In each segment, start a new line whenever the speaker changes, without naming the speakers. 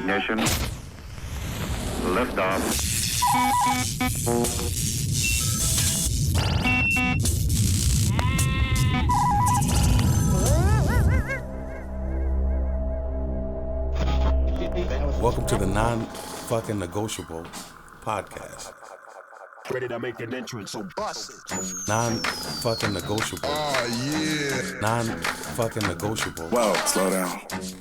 ignition. Liftoff.
Welcome to the Non-Fucking-Negotiable Podcast.
Ready to make an entrance, so bust it.
Non-Fucking-Negotiable.
Oh, yeah.
Non-Fucking-Negotiable.
Whoa, slow down.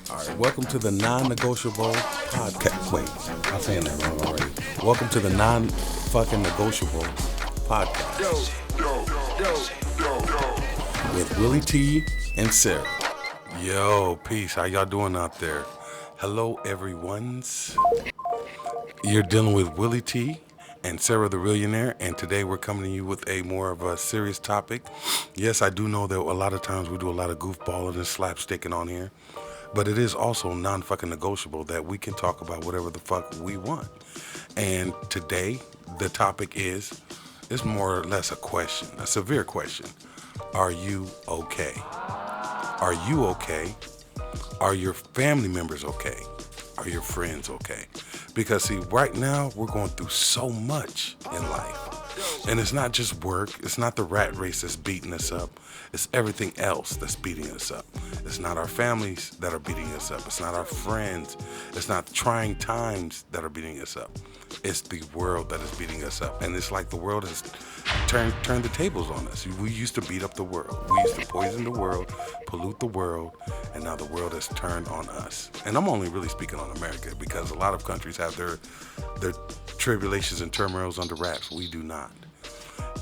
All right, welcome to the Non-Negotiable Podcast. Wait, I'm saying that wrong already. Welcome to the Non-Fucking-Negotiable Podcast. With Willie T and Sara. Yo, peace. How y'all doing out there? Hello, everyone's. You're dealing with Willie T and Sara the Reallionaire, and today we're coming to you with a more of a serious topic. Yes, I do know that a lot of times we do a lot of goofballing and slapsticking on here, but it is also non-fucking negotiable that we can talk about whatever the fuck we want. And today, the topic is more or less a question, a severe question. Are you okay? Are you okay? Are your family members okay? Are your friends okay? Because see, right now we're going through so much in life. And it's not just work. It's not the rat race that's beating us up. It's everything else that's beating us up. It's not our families that are beating us up. It's not our friends. It's not trying times that are beating us up. It's the world that is beating us up. And it's like the world has turned the tables on us. We used to beat up the world. We used to poison the world, pollute the world, and now the world has turned on us. And I'm only really speaking on America because a lot of countries have their tribulations and turmoils under wraps. We do not.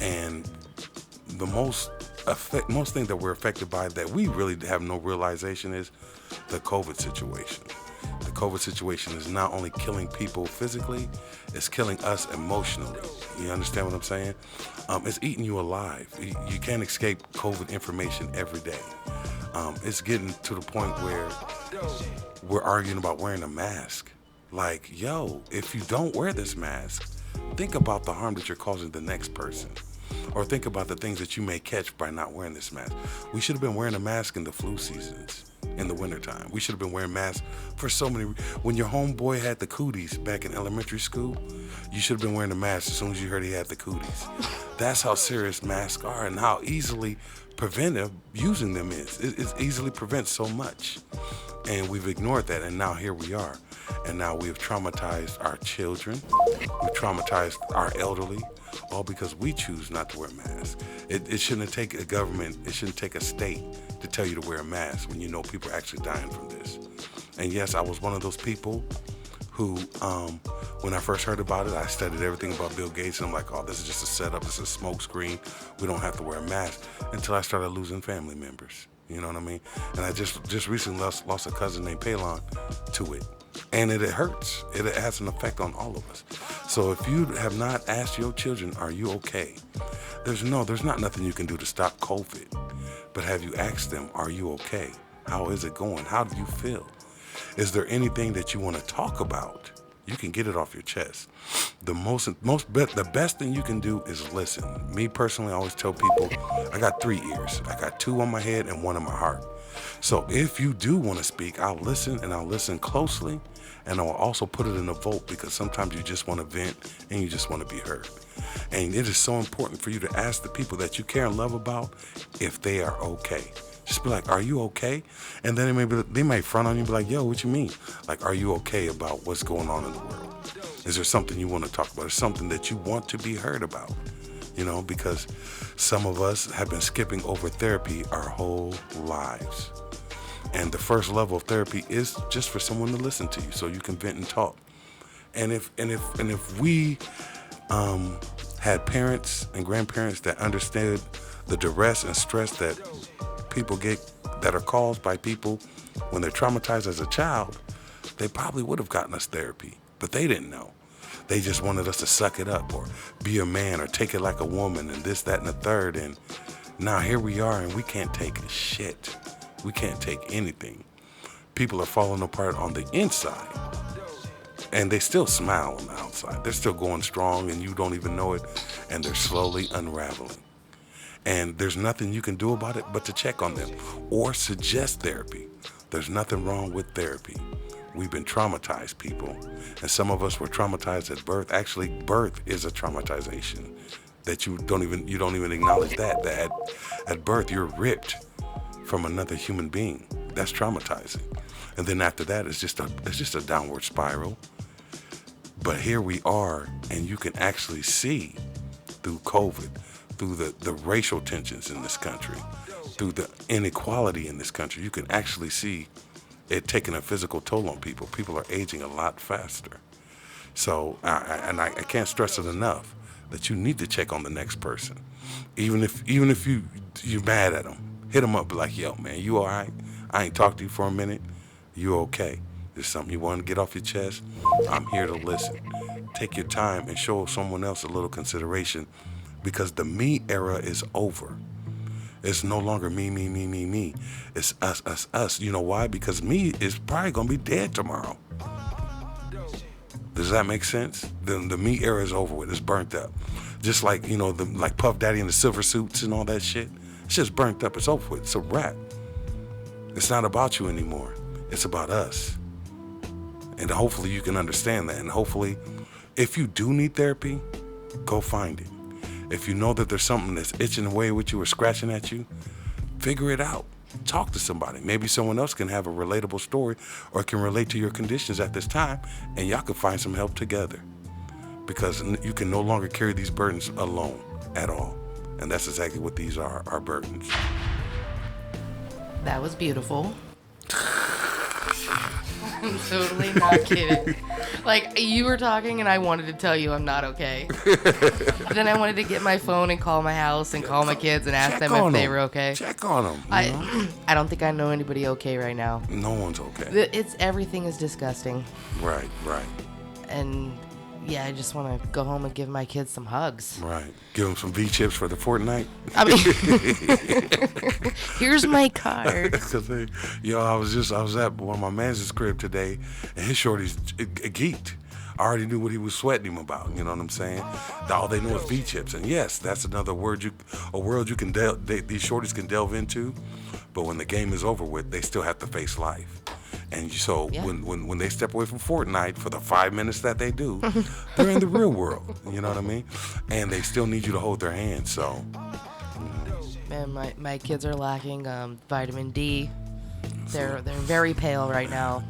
And the most thing that we're affected by that we really have no realization is the COVID situation. The COVID situation is not only killing people physically, it's killing us emotionally. You understand what I'm saying? It's eating you alive. You can't escape COVID information every day. It's getting to the point where we're arguing about wearing a mask. Like, yo, if you don't wear this mask, think about the harm that you're causing the next person. Or think about the things that you may catch by not wearing this mask. We should have been wearing a mask in the flu seasons, in the wintertime. We should have been wearing masks for so many. When your homeboy had the cooties back in elementary school, you should have been wearing a mask as soon as you heard he had the cooties. That's how serious masks are and how easily preventive using them is. It easily prevents so much. And we've ignored that, and now here we are. And now we've traumatized our children. We've traumatized our elderly, all because we choose not to wear masks. It shouldn't take a government, it shouldn't take a state to tell you to wear a mask when you know people are actually dying from this. And yes, I was one of those people who, when I first heard about it, I studied everything about Bill Gates, and I'm like, oh, this is just a setup, it's a smoke screen. We don't have to wear a mask, until I started losing family members. You know what I mean? And I just recently lost a cousin named Palon to it. And it hurts. It has an effect on all of us. So if you have not asked your children, are you okay? There's not nothing you can do to stop COVID. But have you asked them, are you okay? How is it going? How do you feel? Is there anything that you want to talk about? You can get it off your chest. The best thing you can do is listen. Me personally, I always tell people, I got 3 ears. I got 2 on my head and 1 in my heart. So if you do want to speak, I'll listen, and I'll listen closely, and I'll also put it in a vote, because sometimes you just want to vent and you just want to be heard. And it is so important for you to ask the people that you care and love about if they are okay. Just be like, are you okay? And then they might front on you and be like, yo, what you mean? Like, are you okay about what's going on in the world? Is there something you want to talk about? Is something that you want to be heard about? You know, because some of us have been skipping over therapy our whole lives. And the first level of therapy is just for someone to listen to you so you can vent and talk. And if we had parents and grandparents that understood the duress and stress that people get, that are caused by people when they're traumatized as a child, they probably would have gotten us therapy, but they didn't know. They just wanted us to suck it up or be a man or take it like a woman and this, that, and the third. And now here we are, and we can't take shit. We can't take anything. People are falling apart on the inside, and they still smile on the outside. They're still going strong, and you don't even know it, and they're slowly unraveling. And there's nothing you can do about it but to check on them or suggest therapy. There's nothing wrong with therapy. we've been traumatized people. And some of us were traumatized at birth. Actually, birth is a traumatization that you don't even acknowledge that at birth you're ripped from another human being. That's traumatizing. And then after that, it's just a downward spiral. But here we are, and you can actually see through COVID, through the racial tensions in this country, through the inequality in this country, you can actually see it taking a physical toll on people. People are aging a lot faster. So, I can't stress it enough that you need to check on the next person. Even if you're mad at them, hit them up, be like, yo, man, you all right? I ain't talked to you for a minute. You okay? There's something you want to get off your chest? I'm here to listen. Take your time and show someone else a little consideration, because the me era is over. It's no longer me. It's us. You know why? Because me is probably going to be dead tomorrow. Does that make sense? The me era is over with. It's burnt up. Just like, like Puff Daddy and the silver suits and all that shit. It's just burnt up. It's over with. It's a wrap. It's not about you anymore. It's about us. And hopefully you can understand that. And hopefully, if you do need therapy, go find it. If you know that there's something that's itching away with you or scratching at you, figure it out. Talk to somebody. Maybe someone else can have a relatable story or can relate to your conditions at this time, and y'all can find some help together. Because you can no longer carry these burdens alone at all. And that's exactly what these are, our burdens.
That was beautiful. I'm totally not kidding. Like, you were talking and I wanted to tell you I'm not okay. Then I wanted to get my phone and call my house and call my kids and ask them if they were okay.
Check on them.
I don't think I know anybody okay right now.
No one's okay.
Everything is disgusting.
Right.
And yeah, I just want to go home and give my kids some hugs.
Right. Give them some V-chips for the fortnight.
I mean, here's my card.
I was at one of my man's crib today, and his shorty's geeked. I already knew what he was sweating him about. You know what I'm saying? All they know is V-chips, and yes, that's another world you can these shorties can delve into. But when the game is over with, they still have to face life. And so when they step away from Fortnite for the 5 minutes that they do, they're in the real world. You know what I mean? And they still need you to hold their hand. So,
Man, my kids are lacking vitamin D. They're very pale right now.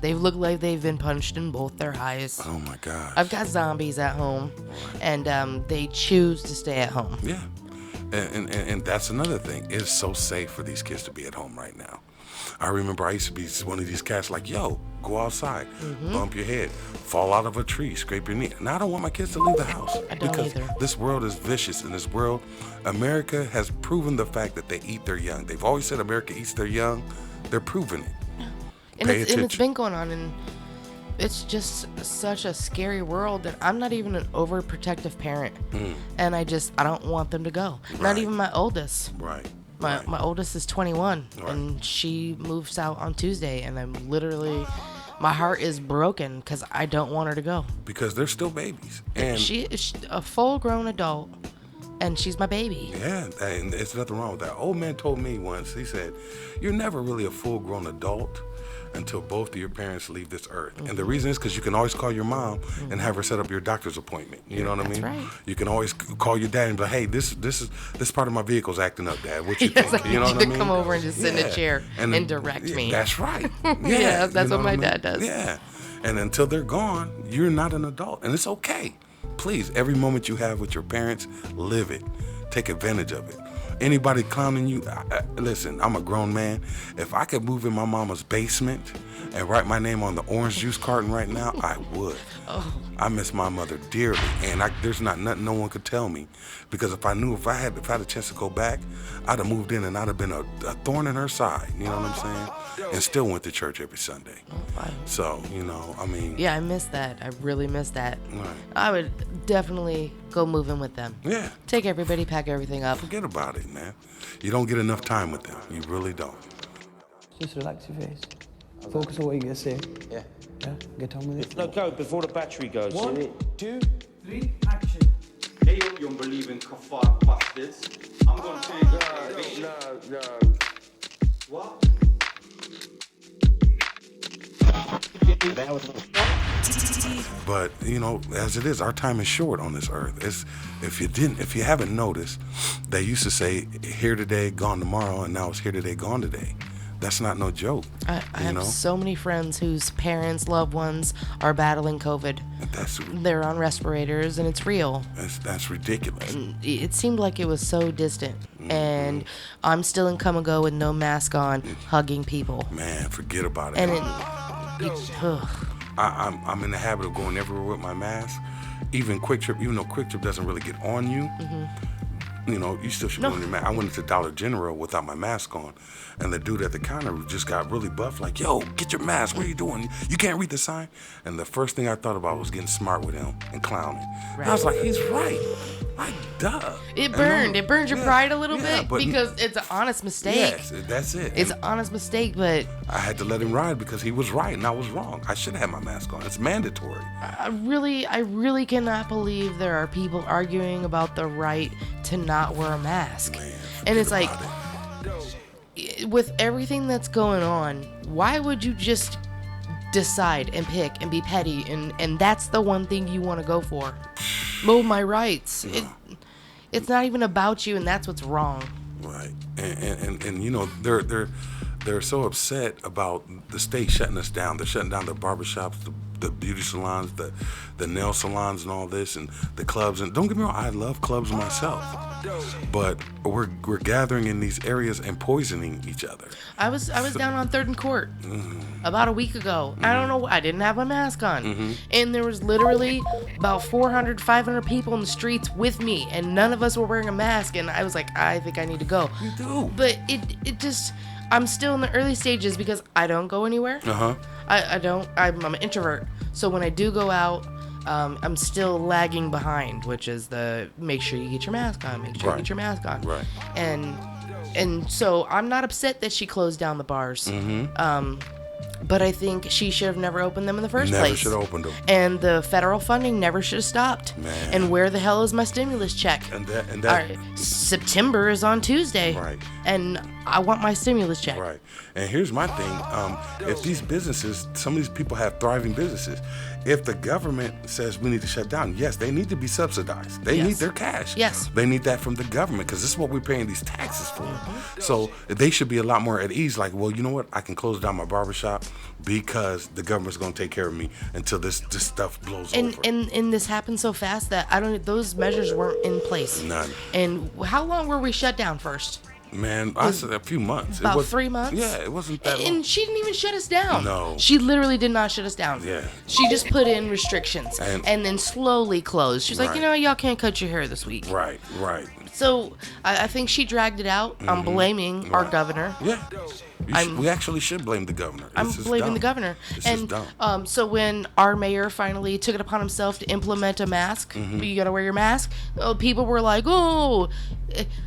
They look like they've been punched in both their eyes.
Oh my gosh.
I've got zombies at home, and they choose to stay at home.
Yeah, and that's another thing. It's so safe for these kids to be at home right now. I remember I used to be one of these cats like, yo, go outside, bump your head, fall out of a tree, scrape your knee. Now I don't want my kids to leave the house.
I don't
because
either.
This world is vicious. In this world, America has proven the fact that they eat their young. They've always said America eats their young. They're proving it.
And it's been going on, and it's just such a scary world that I'm not even an overprotective parent. And I don't want them to go. Right. Not even my oldest.
Right.
My oldest is 21, and she moves out on Tuesday, and I'm literally, my heart is broken because I don't want her to go.
Because they're still babies. And
she is a full-grown adult, and she's my baby.
Yeah, and there's nothing wrong with that. Old man told me once, he said, you're never really a full-grown adult until both of your parents leave this earth. And the reason is because you can always call your mom and have her set up your doctor's appointment. You know what I mean?
Right.
You can always call your dad and be like, hey, this part of my vehicle's acting up, Dad. What you think? You know what I mean?
Come over and just sit in a chair and direct me.
That's right.
Yeah, that's what my dad does.
Yeah. And until they're gone, you're not an adult. And it's okay. Please, every moment you have with your parents, live it. Take advantage of it. Anybody clowning you, listen, I'm a grown man. If I could move in my mama's basement and write my name on the orange juice carton right now, I would.
Oh.
I miss my mother dearly, and there's not nothing no one could tell me. Because if I had a chance to go back, I'd have moved in and I'd have been a thorn in her side, you know what I'm saying? And still went to church every Sunday. So, I mean.
Yeah, I miss that. I really miss that.
Right.
I would definitely go move in with them.
Yeah.
Take everybody, pack everything up.
Forget about it, man. You don't get enough time with them. You really don't.
Just relax your face. Focus on what you're going to say. Yeah. Yeah? Get on with it.
No, go before the battery goes.
1, 2, 3, action.
Hey, you unbelieving kafar bastards. I'm gonna change
No.
What?
But you know, as it is, our time is short on this earth. If you haven't noticed, they used to say here today, gone tomorrow, and now it's here today, gone today. That's not no joke.
I have so many friends whose parents, loved ones are battling COVID. They're on respirators, and it's real.
That's ridiculous.
And it seemed like it was so distant. Mm-hmm. And I'm still in come and go with no mask on, hugging people.
Man, forget about it.
And
I'm in the habit of going everywhere with my mask. Even Quick Trip, even though Quick Trip doesn't really get on you. Mm-hmm. You know, you still should go in your mask. I went into Dollar General without my mask on, and the dude at the counter just got really buff, like, yo, get your mask, what are you doing? You can't read the sign? And the first thing I thought about was getting smart with him and clowning. Right. I was like, he's right. Like, duh.
It burned your pride a little bit because it's an honest mistake.
Yes, that's it.
It's an honest mistake, but
I had to let him ride because he was right and I was wrong. I should have my mask on. It's mandatory.
I really cannot believe there are people arguing about the right to not wear a mask.
Man,
and it's like, with everything that's going on, why would you just decide and pick and be petty and that's the one thing you want to go for? Well, my rights. Yeah. It's not even about you, and that's what's wrong.
Right. And you know, they're so upset about the state shutting us down. They're shutting down the barbershops, the beauty salons, the nail salons and all this, and the clubs. And don't get me wrong, I love clubs myself. But we're gathering in these areas and poisoning each other.
I was down on 3rd and Court about a week ago. I don't know. I didn't have my mask on. And there was literally about 400, 500 people in the streets with me, and none of us were wearing a mask. And I was like, I think I need to go.
You do.
But it just, I'm still in the early stages because I don't go anywhere. I'm an introvert. So when I do go out, I'm still lagging behind, which is the make sure you get your mask on, make sure you get your mask on.
Right.
And so I'm not upset that she closed down the bars. But I think she should have never opened them in the first place.
Never should have opened them.
And the federal funding never should have stopped.
Man.
And where the hell is my stimulus check?
And that
right, September is on Tuesday.
Right.
And I want my stimulus check.
Right. And here's my thing. If these businesses, some of these people have thriving businesses. If the government says we need to shut down, yes, they need to be subsidized. They need their cash.
Yes.
They need that from the government because this is what we're paying these taxes for. So they should be a lot more at ease. Like, well, you know what? I can close down my barbershop because the government's going to take care of me until this stuff blows over.
And this happened so fast that those measures weren't in place.
None.
And how long were we shut down first?
Man, I said a few months.
About 3 months?
Yeah, it wasn't that long.
And she didn't even shut us down.
No.
She literally did not shut us down.
Yeah.
She just put in restrictions and then slowly closed. She's like, y'all can't cut your hair this week.
Right.
So I think she dragged it out. I'm blaming our governor.
Yeah. We actually should blame the governor.
I'm blaming the governor. So when our mayor finally took it upon himself to implement a mask, you gotta wear your mask. People were like, "Oh,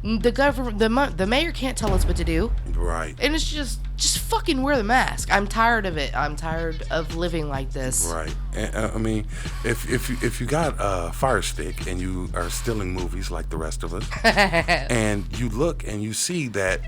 the government, the mayor can't tell us what to do."
Right.
And it's just fucking wear the mask. I'm tired of it. I'm tired of living like this.
Right. And, I mean, if you got a Fire Stick and you are stealing movies like the rest of us, and you look and you see that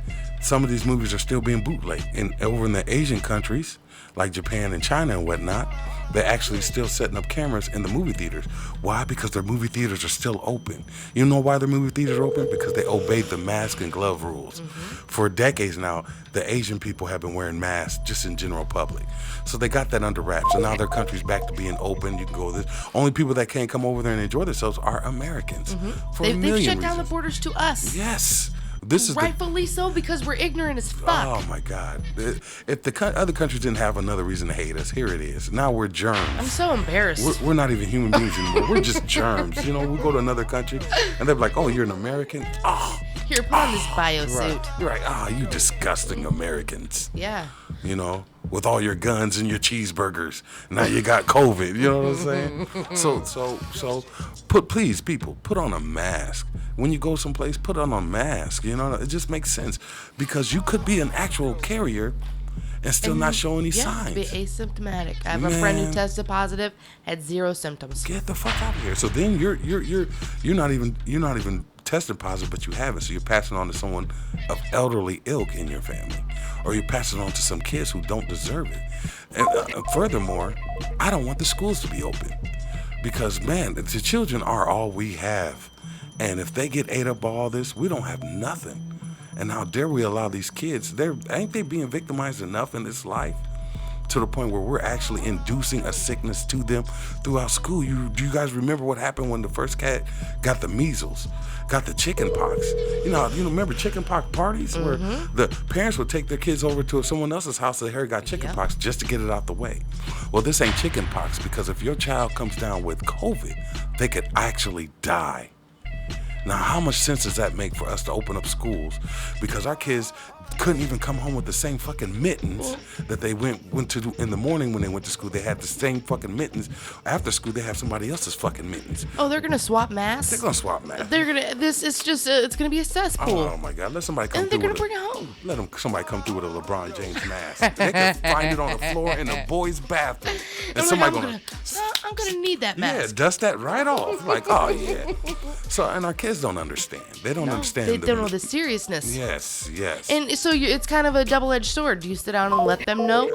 some of these movies are still being bootlegged, and over in the Asian countries like Japan and China and whatnot, they're actually still setting up cameras in the movie theaters. Why? Because their movie theaters are still open. You know why their movie theaters are open? Because they obeyed the mask and glove rules. For decades now, the Asian people have been wearing masks just in general public. So they got that under wraps. So now their country's back to being open. You can go this. Only people that can't come over there and enjoy themselves are Americans.
They've shut down the borders to us.
Yes. This is
rightfully so, because we're ignorant as fuck.
Oh my God! If the other countries didn't have another reason to hate us, here it is. Now we're germs.
I'm so embarrassed.
We're not even human beings anymore. We're just germs. You know, we go to another country and they're like, "Oh, you're an American? Oh,
here, put on this bio suit."
You're right. Oh, you disgusting Americans.
Yeah.
You know, with all your guns and your cheeseburgers, now you got COVID. You know what I'm saying? So, please, people, put on a mask. When you go someplace, put on a mask. You know, it just makes sense because you could be an actual carrier and still not show any signs.
Be asymptomatic. I have a friend who tested positive, had 0 symptoms.
Get the fuck out of here. So then you're not even tested positive, but you haven't. So you're passing on to someone of elderly ilk in your family, or you're passing on to some kids who don't deserve it. And furthermore, I don't want the schools to be open because, man, the children are all we have. And if they get ate up by all this, we don't have nothing. And how dare we allow these kids, ain't they being victimized enough in this life to the point where we're actually inducing a sickness to them throughout school? Do you guys remember what happened when the first cat got the measles, got the chicken pox? You remember chicken pox parties where the parents would take their kids over to someone else's house that Harry got chicken pox just to get it out the way. Well, this ain't chicken pox, because if your child comes down with COVID, they could actually die. Now, how much sense does that make for us to open up schools? Because our kids couldn't even come home with the same fucking mittens that they went to in the morning when they went to school. They had the same fucking mittens. After school, they have somebody else's fucking mittens.
Oh, they're gonna swap masks?
They're gonna swap masks.
It's gonna be a cesspool.
Oh my God, let somebody come
and
through.
And they're gonna bring it home.
Let somebody come through with a LeBron James mask. They can find it on the floor in the boys' bathroom. And
I'm gonna need that mask.
Yeah, dust that right off. Like, oh yeah. So, and our kids don't understand. They don't understand.
They don't know the seriousness.
Yes.
And so it's kind of a double-edged sword. Do you sit down and let them know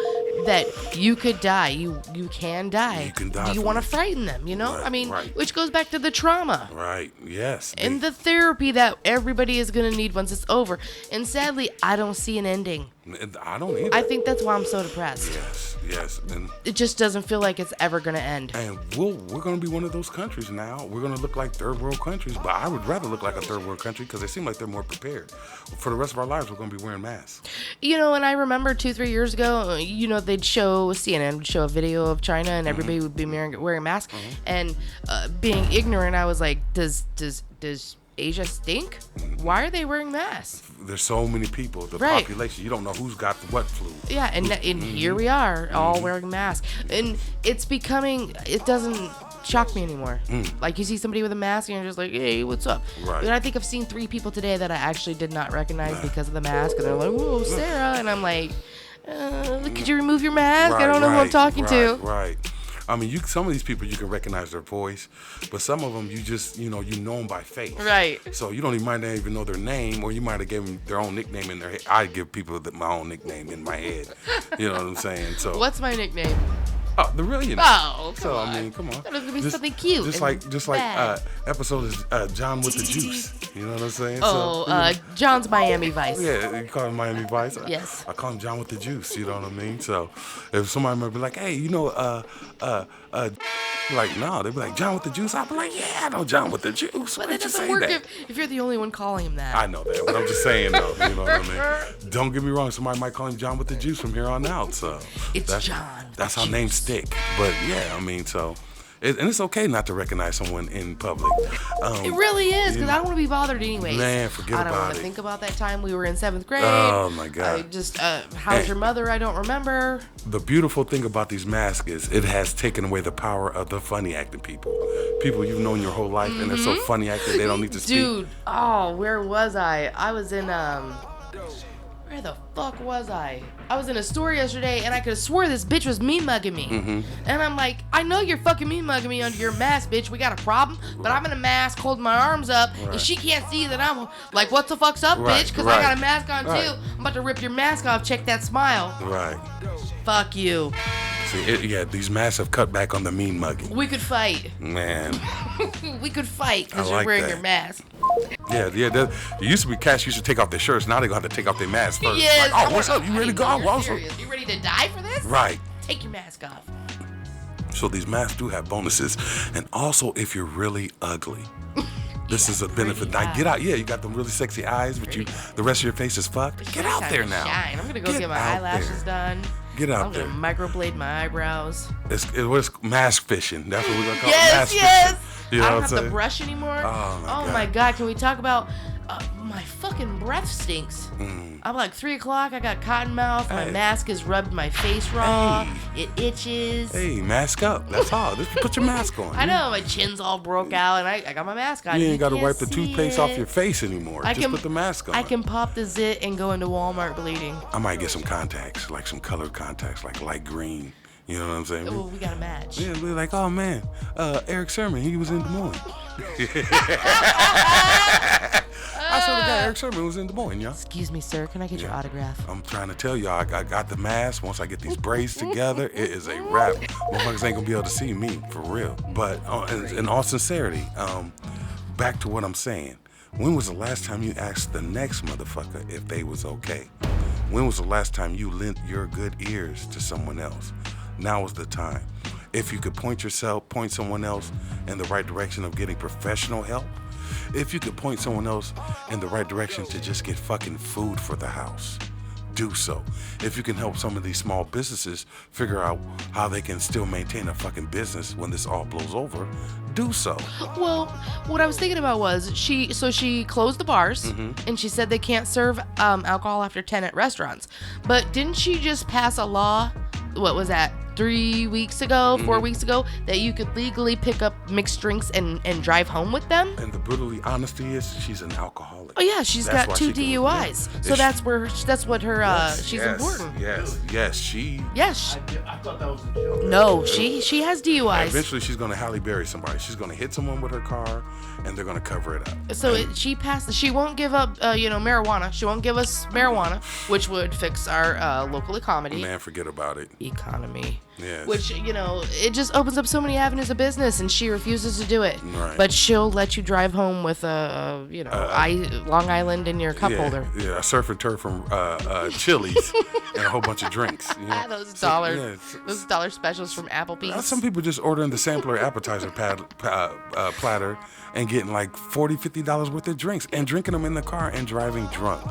that you could die? You can die.
You can die.
Do you want to frighten them?
Right.
Which goes back to the trauma.
Right. Yes.
And the therapy that everybody is going to need once it's over. And sadly, I don't see an ending.
I don't either.
I think that's why I'm so depressed.
Yes. And
it just doesn't feel like it's ever going to end.
And we're going to be one of those countries now. We're going to look like third world countries, but I would rather look like a third world country because they seem like they're more prepared. For the rest of our lives, we're going to be wearing masks.
And I remember 2-3 years ago, CNN would show a video of China and everybody would be wearing masks. And being ignorant, I was like, does Asia stink? Why are they wearing masks?
There's so many people, the population, you don't know who's got what flu.
Yeah, and here we are, all wearing masks. And it doesn't shock me anymore. Like, you see somebody with a mask and you're just like, hey, what's up?
Right.
And I think I've seen 3 people today that I actually did not recognize because of the mask. And they're like, whoa, Sarah. And I'm like, could you remove your mask? I don't know who I'm talking to.
Right. I mean, some of these people you can recognize their voice, but some of them you just, you know them by face.
Right.
So you might not even know their name, or you might have given them their own nickname in their head. I give people my own nickname in my head. You know what I'm saying? So.
What's my nickname?
Oh, the Reallionaire.
Oh,
come on. I mean, come on.
That was gonna be something cute.
Just like episode is John with the Juice. You know what I'm saying?
Oh, John's Miami Vice.
Yeah, you call him Miami Vice.
Yes.
I call him John with the Juice. You know what I mean? So if somebody might be like, hey, like, no, they'd be like, John with the Juice. I'd be like, yeah, I know John with the Juice.
But that doesn't work if you're the only one calling him that.
I know that, but I'm just saying, though. You know what I mean? Don't get me wrong. Somebody might call him John with the Juice from here on out. So
it's John.
That's how names stick. But yeah, I mean, so. And it's okay not to recognize someone in public.
It really is, because I don't want to be bothered anyways.
Man, forget about it.
I don't want to think about that time we were in 7th grade.
Oh, my God.
How's your mother? I don't remember.
The beautiful thing about these masks is it has taken away the power of the funny acting people. People you've known your whole life, and they're so funny acting they don't need to speak.
Dude, where was I? I was in, where the fuck was I? I was in a store yesterday, and I could have swore this bitch was mean mugging me. And I'm like, I know you're fucking mean mugging me under your mask, bitch. We got a problem. But I'm in a mask, holding my arms up, and she can't see that I'm like, what the fuck's up, bitch? Because I got a mask on too. I'm about to rip your mask off. Check that smile.
Right.
Fuck you.
See, these masks have cut back on the mean mugging.
We could fight.
Man.
We could fight because
you're
wearing your mask.
Yeah. There used to be cats used to take off their shirts. Now they're going to have to take off their masks first.
Yes.
Like, what's up? You ready to go?
You ready to die for this?
Right.
Take your mask off.
So these masks do have bonuses. And also, if you're really ugly, this is a benefit. Like, get out. Yeah, you got them really sexy eyes, but the rest of your face is fucked. Get out there now.
Shine. I'm going to go get my eyelashes done.
Get out there.
I'm going to microblade my eyebrows.
It's mask fishing. That's what we're going to call it.
Mask fishing.
You know
I don't have to brush anymore.
Oh
my God. Can we talk about my fucking breath stinks. I'm like 3 o'clock. I got cotton mouth. My mask is rubbed my face raw. It itches.
Hey, mask up. That's all. Just put your mask on.
I know. My chin's all broke out, and I got my mask on.
You ain't got to wipe the toothpaste off your face anymore. Just put the mask on.
I can pop the zit and go into Walmart bleeding.
I might get some contacts, like some colored contacts, like light green. You know what I'm saying?
Well, we got a match.
Yeah, we're like, oh man, Eric Sermon, he was in Des Moines. I saw the guy Eric Sermon was in Des Moines, y'all.
Excuse me, sir. Can I get your autograph?
I'm trying to tell y'all, I got the mask. Once I get these braids together, it is a wrap. Motherfuckers ain't gonna be able to see me, for real. But in all sincerity, back to what I'm saying. When was the last time you asked the next motherfucker if they was okay? When was the last time you lent your good ears to someone else? Now is the time. If you could point someone else in the right direction of getting professional help, if you could point someone else in the right direction to just get fucking food for the house, do so. If you can help some of these small businesses figure out how they can still maintain a fucking business when this all blows over, do so.
Well, what I was thinking about was she closed the bars and she said they can't serve alcohol after 10 at restaurants. But didn't she just pass a law? What was that? 3 weeks ago, 4 weeks ago, that you could legally pick up mixed drinks and drive home with them.
And the brutally honesty is, she's an alcoholic.
Oh yeah, she's got 2 DUIs. So that's what her she's important.
Yes.
Yes.
I thought that was a joke.
No, she has DUIs.
Eventually, she's gonna Halle Berry somebody. She's gonna hit someone with her car, and they're gonna cover it up.
So she passed. She won't give up, marijuana. She won't give us marijuana, which would fix our local economy.
Man, forget about it.
Economy.
Yes.
Which, it just opens up so many avenues of business, and she refuses to do it.
Right.
But she'll let you drive home with Long Island in your cup holder.
Yeah, a surf and turf from Chili's and a whole bunch of drinks.
Those dollar specials from Applebee's.
Some people just ordering the sampler appetizer platter and getting like $40, $50 worth of drinks and drinking them in the car and driving drunk.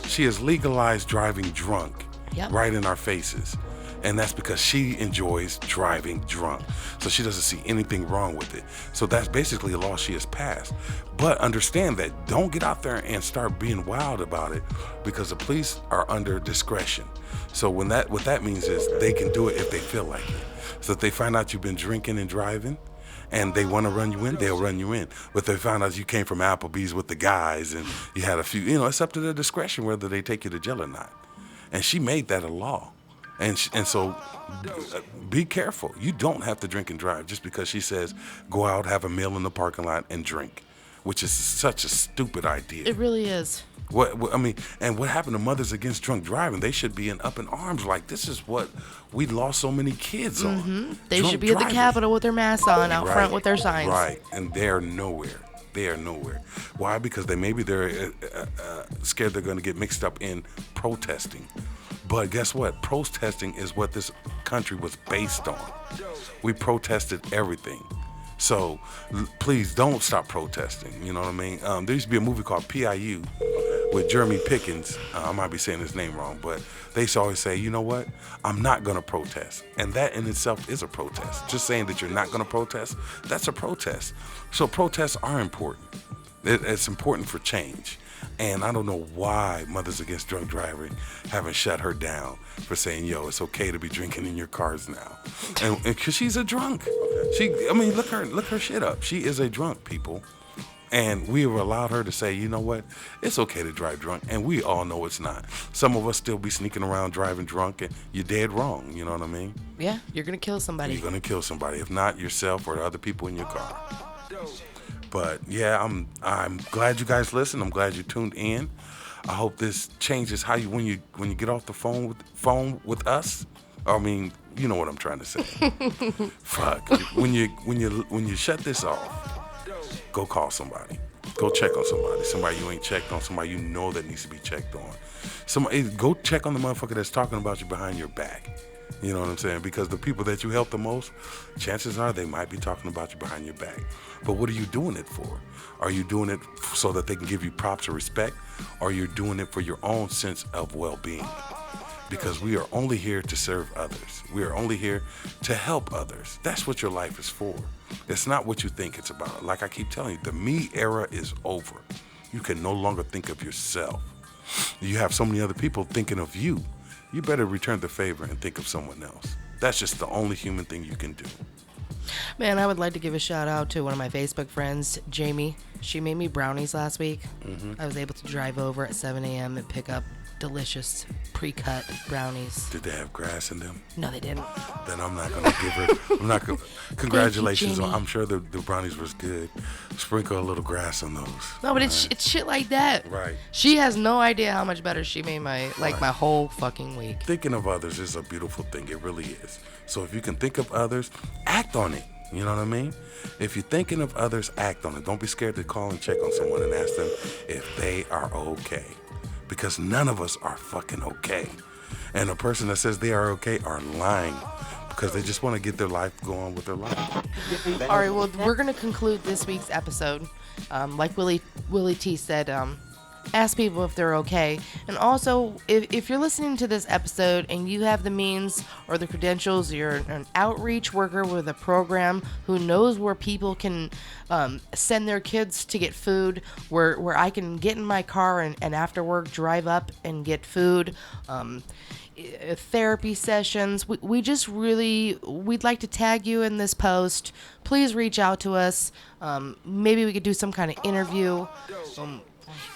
She has legalized driving drunk right in our faces. And that's because she enjoys driving drunk. So she doesn't see anything wrong with it. So that's basically a law she has passed. But understand that don't get out there and start being wild about it, because the police are under discretion. So what that means is they can do it if they feel like it. So if they find out you've been drinking and driving and they want to run you in, they'll run you in. But if they found out you came from Applebee's with the guys and you had a few, it's up to their discretion whether they take you to jail or not. And she made that a law. And so be careful. You don't have to drink and drive just because she says go out, have a meal in the parking lot, and drink, which is such a stupid idea.
It really is.
And what happened to Mothers Against Drunk Driving? They should be up in arms like this is what we lost so many kids on.
They should be at the Capitol with their masks on, out front with their signs.
Right, and they're nowhere. They are nowhere. Why? Because they're scared they're going to get mixed up in protesting. But guess what? Protesting is what this country was based on. We protested everything. So please don't stop protesting. You know what I mean? There used to be a movie called PIU with Jeremy Pickens. I might be saying his name wrong, but they used to always say, you know what? I'm not going to protest. And that in itself is a protest. Just saying that you're not going to protest, that's a protest. So protests are important. It's important for change. And I don't know why Mothers Against Drunk Driving haven't shut her down for saying, it's okay to be drinking in your cars now. And because she's a drunk. Look her shit up. She is a drunk, people. And we have allowed her to say, you know what? It's okay to drive drunk. And we all know it's not. Some of us still be sneaking around driving drunk, and you're dead wrong. You know what I mean?
Yeah, you're going to kill somebody.
You're going to kill somebody. If not, yourself or the other people in your car. But yeah, I'm glad you guys listened. I'm glad you tuned in. I hope this changes how you when you get off the phone with us. You know what I'm trying to say. Fuck. When you shut this off, go call somebody. Go check on somebody. Somebody you ain't checked on. Somebody you know that needs to be checked on. Go check on the motherfucker that's talking about you behind your back. You know what I'm saying? Because the people that you help the most, chances are they might be talking about you behind your back. But what are you doing it for? Are you doing it so that they can give you props or respect? Or you're doing it for your own sense of well-being? Because we are only here to serve others. We are only here to help others. That's what your life is for. It's not what you think it's about. Like I keep telling you, the me era is over. You can no longer think of yourself. You have so many other people thinking of you. You better return the favor and think of someone else. That's just the only human thing you can do.
Man, I would like to give a shout out to one of my Facebook friends, Jamie. She made me brownies last week. I was able to drive over at 7 a.m. and pick up delicious pre-cut brownies.
Did they have grass in them?
No, they didn't.
Then I'm not gonna give her. I'm not gonna. Congratulations!
Jamie.
I'm sure the brownies was good. Sprinkle a little grass on those.
No, but it's shit like that.
Right.
She has no idea how much better she made my whole fucking week.
Thinking of others is a beautiful thing. It really is. So if you can think of others, act on it. You know what I mean? If you're thinking of others, act on it. Don't be scared to call and check on someone and ask them if they are okay. Because none of us are fucking okay. And a person that says they are okay are lying because they just want to get their life going with their life.
All right, well, we're going to conclude this week's episode. Like Willie T said, ask people if they're okay. And also, if you're listening to this episode and you have the means or the credentials, you're an outreach worker with a program who knows where people can send their kids to get food, where I can get in my car and after work drive up and get food, therapy sessions, we'd like to tag you in this post. Please reach out to us. Maybe we could do some kind of interview.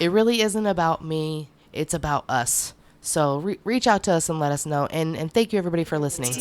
It really isn't about me. It's about us. So reach out to us and let us know. And thank you, everybody, for listening.